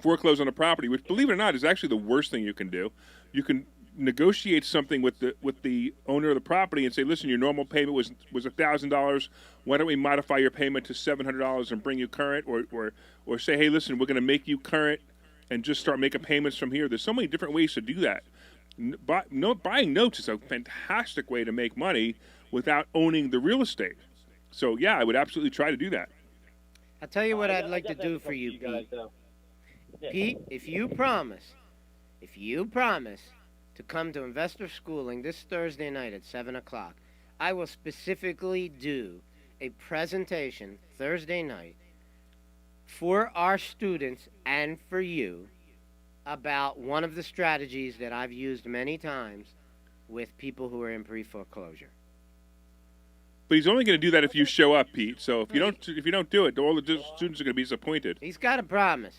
foreclose on a property, which, believe it or not, is actually the worst thing you can do. You can negotiate something with the owner of the property and say, listen, your normal payment was $1,000. Why don't we modify your payment to $700 and bring you current, or say, hey, listen, we're going to make you current and just start making payments from here. There's so many different ways to do that. Buying notes is a fantastic way to make money without owning the real estate. So yeah, I would absolutely try to do that. I'll tell you what I'd like to do for you, Pete. Pete, if you promise to come to Investor Schooling this Thursday night at 7 o'clock, I will specifically do a presentation Thursday night for our students and for you about one of the strategies that I've used many times with people who are in pre-foreclosure. But he's only going to do that if you show up, Pete. So if you don't do it, all the students are going to be disappointed. He's got a promise.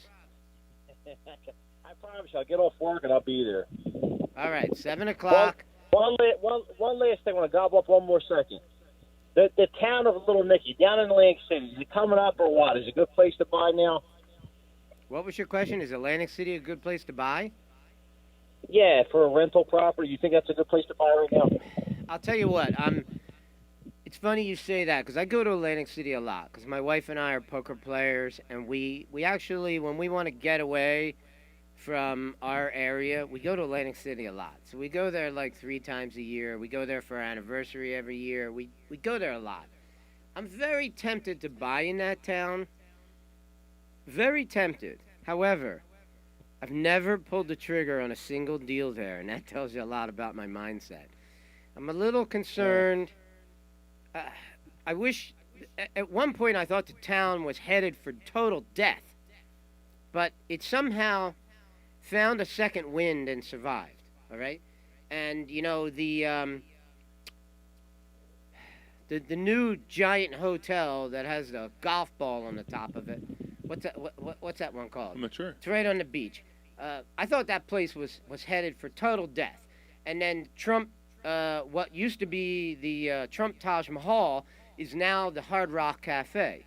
I promise you, I'll get off work and I'll be there. All right, 7 o'clock. One last thing. I want to gobble up one more second. The town of Little Nicky down in Atlantic City, is it coming up or what? Is it a good place to buy now? What was your question? Is Atlantic City a good place to buy? Yeah, for a rental property, you think that's a good place to buy right now? I'll tell you what. It's funny you say that because I go to Atlantic City a lot because my wife and I are poker players, and we actually, when we want to get away from our area, we go to Atlantic City a lot. So we go there like 3 times a year. We go there for our anniversary every year. We go there a lot. I'm very tempted to buy in that town. Very tempted. However, I've never pulled the trigger on a single deal there, and that tells you a lot about my mindset. I'm a little concerned. I wish, at one point I thought the town was headed for total death, but it somehow found a second wind and survived, all right? And, you know, the new giant hotel that has the golf ball on the top of it, what's that one called? I'm not sure. It's right on the beach. I thought that place was headed for total death. And then Trump, what used to be the Trump Taj Mahal is now the Hard Rock Cafe.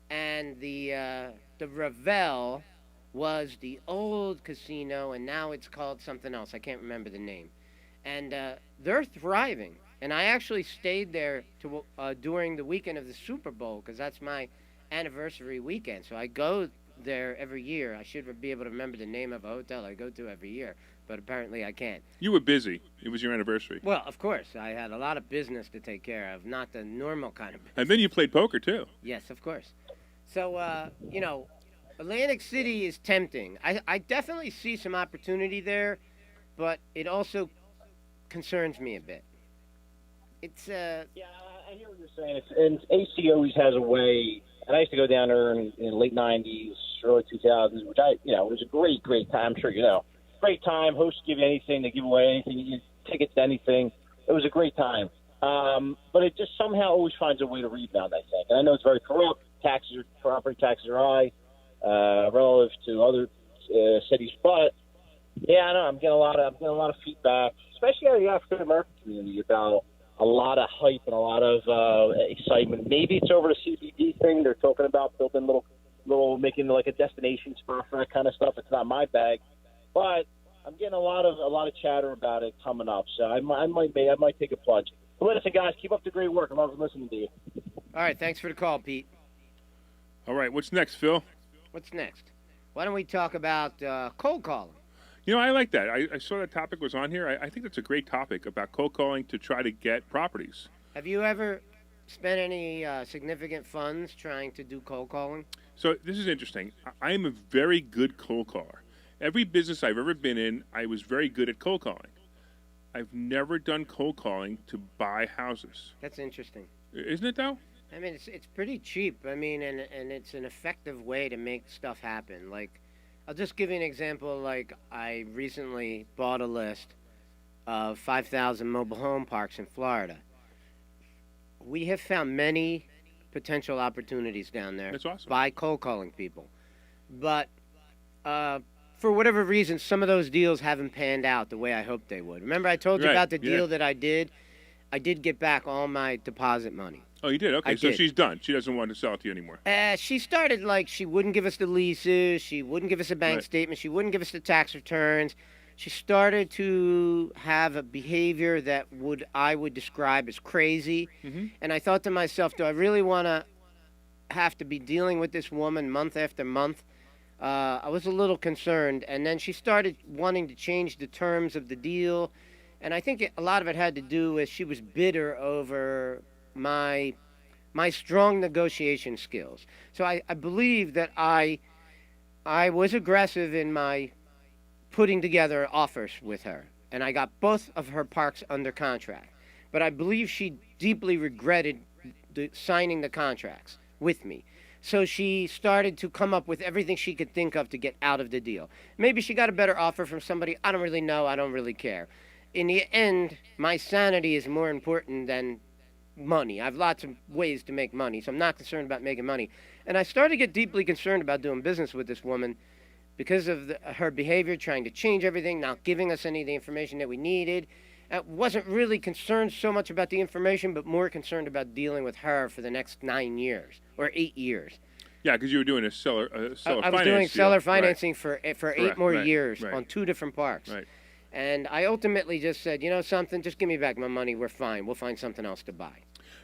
And the Ravel was the old casino, and now it's called something else. I can't remember the name. And they're thriving. And I actually stayed there during the weekend of the Super Bowl because that's my anniversary weekend. So I go there every year. I should be able to remember the name of a hotel I go to every year, but apparently I can't. You were busy. It was your anniversary. Well, of course. I had a lot of business to take care of, not the normal kind of business. And then you played poker, too. Yes, of course. So, you know, Atlantic City is tempting. I definitely see some opportunity there, but it also concerns me a bit. It's Yeah, I hear what you're saying. And AC always has a way. And I used to go down there in the late '90s, early 2000s, which it was a great time. I'm sure you know, great time. Hosts give you anything, they give away anything, you tickets to anything. It was a great time. But it just somehow always finds a way to rebound, I think. And I know it's very corrupt. Property taxes are high relative to other cities, but yeah, I know I'm getting a lot of feedback, especially out of the African American community, about a lot of hype and a lot of excitement. Maybe it's over the CBD thing. They're talking about building little, making like a destination spot for that kind of stuff. It's not my bag, but I'm getting a lot of chatter about it coming up. So I might take a plunge. But listen, guys, keep up the great work. I love listening to you. all right. Thanks for the call, Pete. All right, what's next, Phil? What's next? Why don't we talk about cold calling? You know, I like that. I saw that topic was on here. I think that's a great topic about cold calling to try to get properties. Have you ever spent any significant funds trying to do cold calling? So this is interesting. I am a very good cold caller. Every business I've ever been in, I was very good at cold calling. I've never done cold calling to buy houses. That's interesting. Isn't it, though? I mean, it's pretty cheap. I mean, and it's an effective way to make stuff happen. Like, I'll just give you an example. Like, I recently bought a list of 5,000 mobile home parks in Florida. We have found many potential opportunities down there. That's awesome. By cold calling people. But for whatever reason, some of those deals haven't panned out the way I hoped they would. Remember I told you Right, about the yeah. deal that I did? I did get back all my deposit money. Oh, you did? Okay, I so did. she's done. She doesn't want to sell it to you anymore. She started like she wouldn't give us the leases, she wouldn't give us a bank Right. statement, she wouldn't give us the tax returns. She started to have a behavior that I would describe as crazy. Mhm. And I thought to myself, do I really want to have to be dealing with this woman month after month? I was a little concerned. And then she started wanting to change the terms of the deal. And I think a lot of it had to do with she was bitter over my strong negotiation skills. So I believe that I was aggressive in my putting together offers with her, and I got both of her parks under contract. But I believe she deeply regretted signing the contracts with me. So she started to come up with everything she could think of to get out of the deal. Maybe she got a better offer from somebody. I don't really know. I don't really care. In the end, my sanity is more important than money. I have lots of ways to make money, so I'm not concerned about making money. And I started to get deeply concerned about doing business with this woman because of her behavior, trying to change everything, not giving us any of the information that we needed. wasn't really concerned so much about the information, but more concerned about dealing with her for the next 9 years or 8 years. Yeah, because you were doing a seller I was finance doing deal. seller Right. financing for 8 more right, years right. on 2 different parks. Right. And I ultimately just said, you know something, just give me back my money. We're fine. We'll find something else to buy.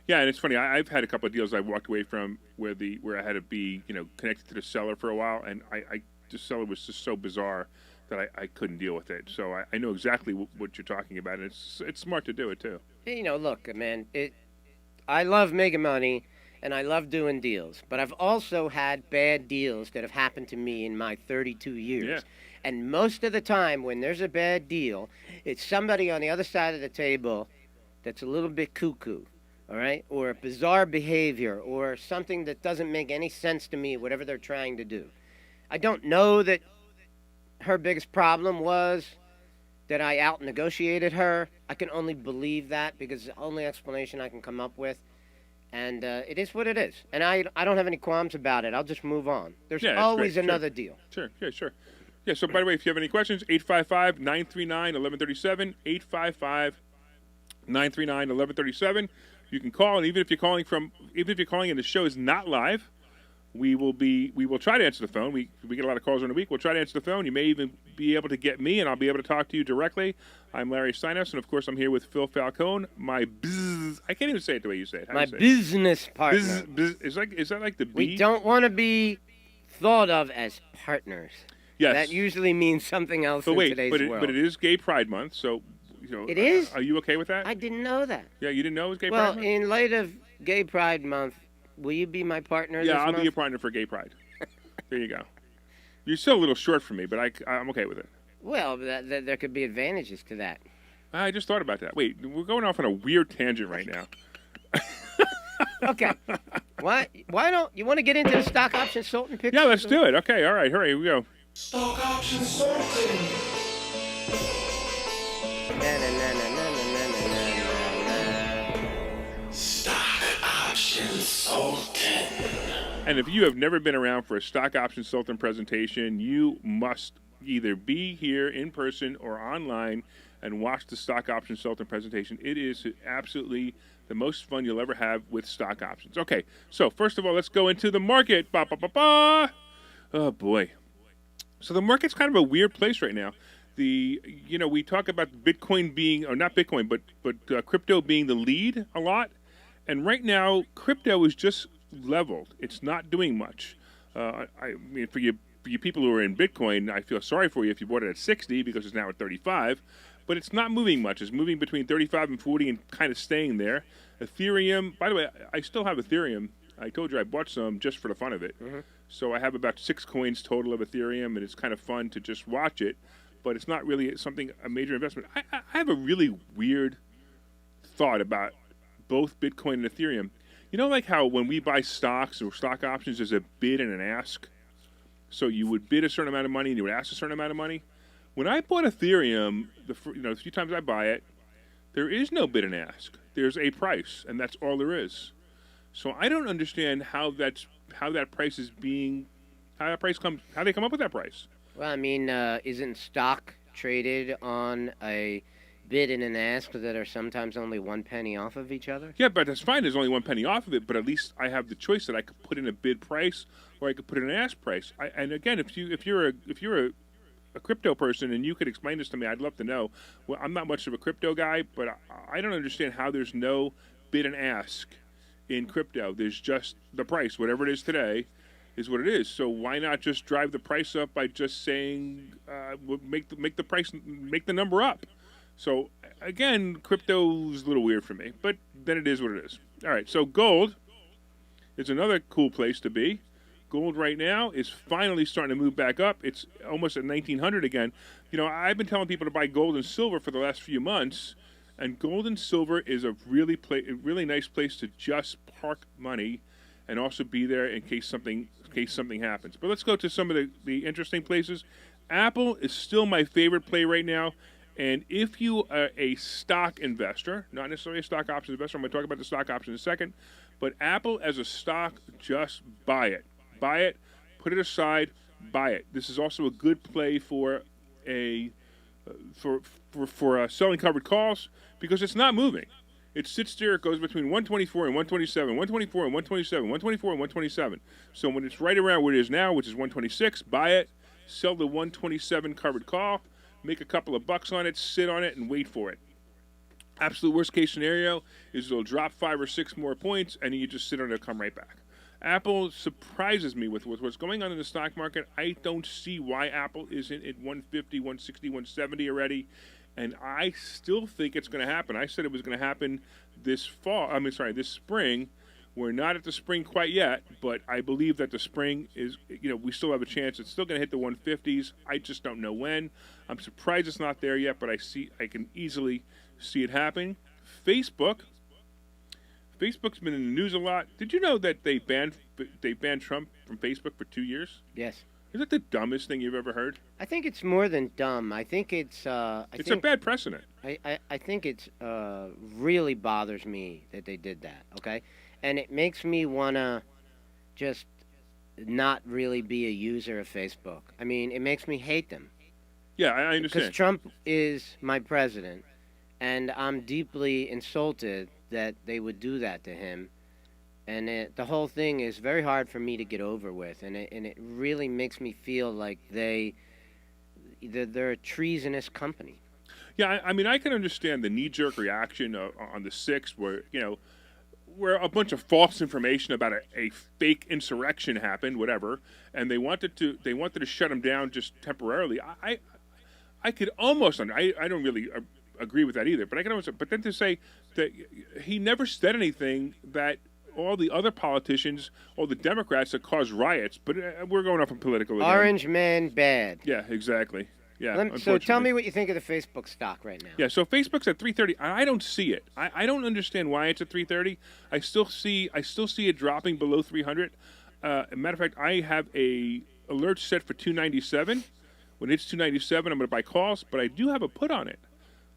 Yeah, and it's funny. I've had a couple of deals I walked away from where I had to be, connected to the seller for a while, and the seller was just so bizarre that I couldn't deal with it. So I know exactly what you're talking about, and it's smart to do it too. Look, man, I love making money, and I love doing deals, but I've also had bad deals that have happened to me in my 32 years. Yeah. And most of the time when there's a bad deal, it's somebody on the other side of the table that's a little bit cuckoo, all right? Or bizarre behavior or something that doesn't make any sense to me, whatever they're trying to do. I don't know that her biggest problem was that I out-negotiated her. I can only believe that because it's the only explanation I can come up with. And it is what it is. And I don't have any qualms about it. I'll just move on. There's Yeah, that's always great. another deal. Sure. Yeah, sure. Yeah, so by the way, if you have any questions, 855-939-1137, 855-939-1137. You can call, and even if you're calling and the show is not live, we will try to answer the phone. We get a lot of calls during the week. We'll try to answer the phone. You may even be able to get me, and I'll be able to talk to you directly. I'm Larry Steinhaus, and of course, I'm here with Phil Falcone, I can't even say it the way you say it. How do My you say it? business partner. Is that like the B? We don't want to be thought of as partners. Yes. That usually means something else But in wait, today's but it is Gay Pride Month, so It is? Are you okay with that? I didn't know that. Yeah, you didn't know it was Gay Well, Pride Month? in light of Gay Pride Month, will you be my partner Yeah, this I'll month? be your partner for Gay Pride. There you go. You're still a little short for me, but I'm okay with it. Well, there could be advantages to that. I just thought about that. Wait, we're going off on a weird tangent right now. Okay. Why don't you want to get into the stock option Sultan picture? Yeah, let's do it. Okay, all right, hurry, here we go. Stock option Sultan. Stock option Sultan. And if you have never been around for a Stock Option Sultan presentation, you must either be here in person or online and watch the Stock Option Sultan presentation. It is absolutely the most fun you'll ever have with stock options. Okay, so first of all, let's go into the market. Ba, ba, ba, ba. Oh, boy. So the market's kind of a weird place right now. We talk about Bitcoin being, or not Bitcoin, but crypto being the lead a lot. And right now, crypto is just leveled. It's not doing much. I mean, for you people who are in Bitcoin, I feel sorry for you if you bought it at 60 because it's now at 35. But it's not moving much. It's moving between 35 and 40 and kind of staying there. Ethereum, by the way, I still have Ethereum. I told you I bought some just for the fun of it. Mm-hmm. So I have about 6 coins total of Ethereum, and it's kind of fun to just watch it. But it's not really a major investment. I have a really weird thought about both Bitcoin and Ethereum. You know, like how when we buy stocks or stock options, there's a bid and an ask. So you would bid a certain amount of money and you would ask a certain amount of money. When I bought Ethereum, the few times I buy it, there is no bid and ask. There's a price, and that's all there is. So I don't understand how they come up with that price. Well, I mean, isn't stock traded on a bid and an ask that are sometimes only 1 penny off of each other? Yeah, but that's fine. There's only 1 penny off of it, but at least I have the choice that I could put in a bid price or I could put in an ask price. And again, if you're a crypto person and you could explain this to me, I'd love to know. Well, I'm not much of a crypto guy, but I don't understand how there's no bid and ask in crypto. There's just the price, whatever it is today, is what it is. So why not just drive the price up by just saying make the number up? So again, crypto is a little weird for me, but then it is what it is. All right, so gold is another cool place to be. Gold right now is finally starting to move back up. It's almost at 1,900 again. I've been telling people to buy gold and silver for the last few months, and gold and silver is a really nice place to just park money and also be there in case something happens. But let's go to some of the interesting places. Apple is still my favorite play right now. And if you are a stock investor, not necessarily a stock options investor, I'm going to talk about the stock option in a second, but Apple as a stock, just buy it. Buy it, put it aside, buy it. This is also a good play for a selling covered calls because it's not moving. It sits there. It goes between 124 and 127, 124 and 127, 124 and 127. So when it's right around where it is now, which is 126, buy it, sell the 127 covered call, make a couple of bucks on it, sit on it, and wait for it. Absolute worst case scenario is it'll drop 5 or 6 more points, and you just sit on it and come right back. Apple surprises me with what's going on in the stock market. I don't see why Apple isn't at 150, 160, 170 already. And I still think it's going to happen. I said it was going to happen this spring. We're not at the spring quite yet, but I believe that the spring is, we still have a chance. It's still going to hit the 150s. I just don't know when. I'm surprised it's not there yet, but I can easily see it happening. Facebook's been in the news a lot. Did you know that they banned Trump from Facebook for 2 years? Yes. Is that the dumbest thing you've ever heard? I think it's more than dumb. I think it's... It's a bad precedent. I think it's really bothers me that they did that, okay? And it makes me want to just not really be a user of Facebook. I mean, it makes me hate them. Yeah, I understand. Because Trump is my president, and I'm deeply insulted that they would do that to him. And the whole thing is very hard for me to get over with, and it really makes me feel like they're a treasonous company. Yeah, I mean, I can understand the knee-jerk reaction on the 6th where a bunch of false information about a fake insurrection happened, whatever, and they wanted to shut him down just temporarily. I could almost, I don't really agree with that either, but I can almost, but then to say that he never said anything that all the other politicians, all the Democrats that caused riots, but we're going off on political again. Orange man bad. Yeah, exactly. Yeah. So tell me what you think of the Facebook stock right now. Yeah, so Facebook's at 330. I don't see it. I don't understand why it's at 330. I still see it dropping below 300. As a matter of fact, I have a alert set for 297. When it's 297, I'm going to buy calls, but I do have a put on it.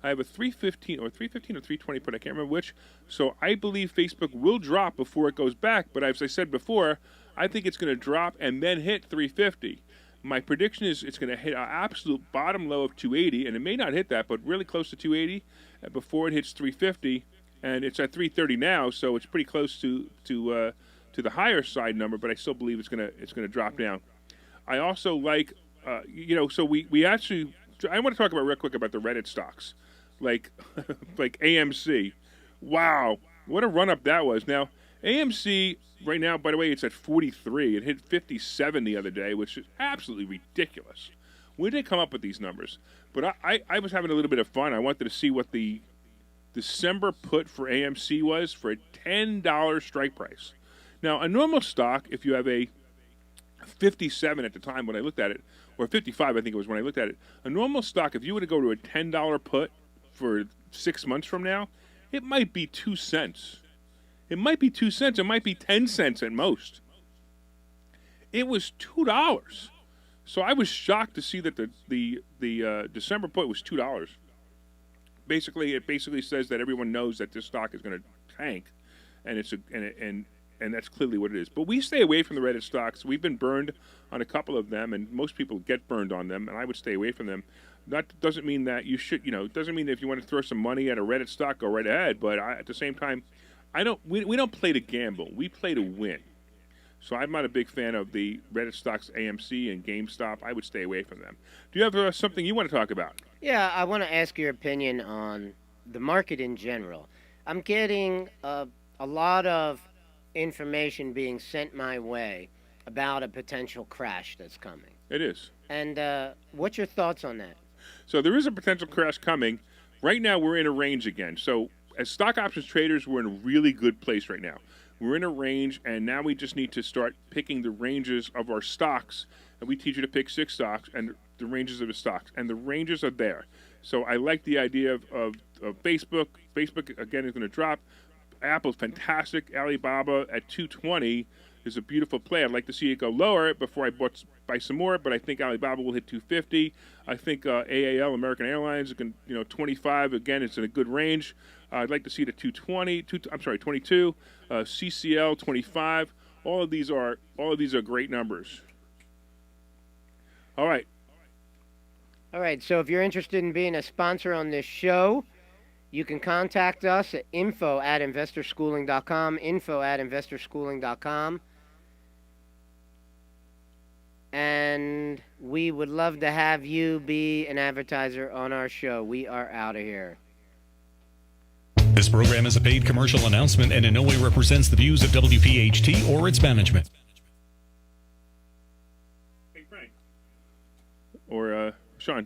I have a 315 or 320 put. I can't remember which. So I believe Facebook will drop before it goes back. But as I said before, I think it's going to drop and then hit 350. My prediction is it's going to hit an absolute bottom low of 280, and it may not hit that, but really close to 280 before it hits 350. And it's at 330 now, so it's pretty close to the higher side number. But I still believe it's going to drop down. I also like, so we actually. I want to talk about real quick about the Reddit stocks. Like AMC. Wow, what a run-up that was. Now, AMC, right now, by the way, it's at 43. It hit 57 the other day, which is absolutely ridiculous. Where did they come up with these numbers? But I was having a little bit of fun. I wanted to see what the December put for AMC was for a $10 strike price. Now, a normal stock, if you have a 57 at the time when I looked at it, or 55 I think it was when I looked at it, a normal stock, if you were to go to a $10 put for 6 months from now, it might be 2 cents. It might be 2 cents. It might be 10 cents at most. It was $2. So I was shocked to see that the December put was $2. It basically says that everyone knows that this stock is going to tank, and and that's clearly what it is. But we stay away from the Reddit stocks. We've been burned on a couple of them, and most people get burned on them, and I would stay away from them. That doesn't mean that you should, it doesn't mean that if you want to throw some money at a Reddit stock, go right ahead. But at the same time, we don't play to gamble. We play to win. So I'm not a big fan of the Reddit stocks, AMC and GameStop. I would stay away from them. Do you have something you want to talk about? Yeah, I want to ask your opinion on the market in general. I'm getting a lot of information being sent my way about a potential crash that's coming. It is. And what's your thoughts on that? So there is a potential crash coming. Right now we're in a range again. So as stock options traders, we're in a really good place right now. We're in a range, and now we just need to start picking the ranges of our stocks. And we teach you to pick 6 stocks and the ranges of the stocks. And the ranges are there. So I like the idea of Facebook. Facebook, again, is going to drop. Apple's fantastic. Alibaba at 220 is a beautiful play. I'd like to see it go lower before I buy some more, but I think Alibaba will hit 250. I think AAL, American Airlines, 25. Again, it's in a good range. I'd like to see it at 22. CCL 25. All of these are great numbers. All right. All right, so if you're interested in being a sponsor on this show, you can contact us at info@investorschooling.com, info@investorschooling.com. And we would love to have you be an advertiser on our show. We are out of here. This program is a paid commercial announcement and in no way represents the views of WPHT or its management. Hey, Frank. Or Sean.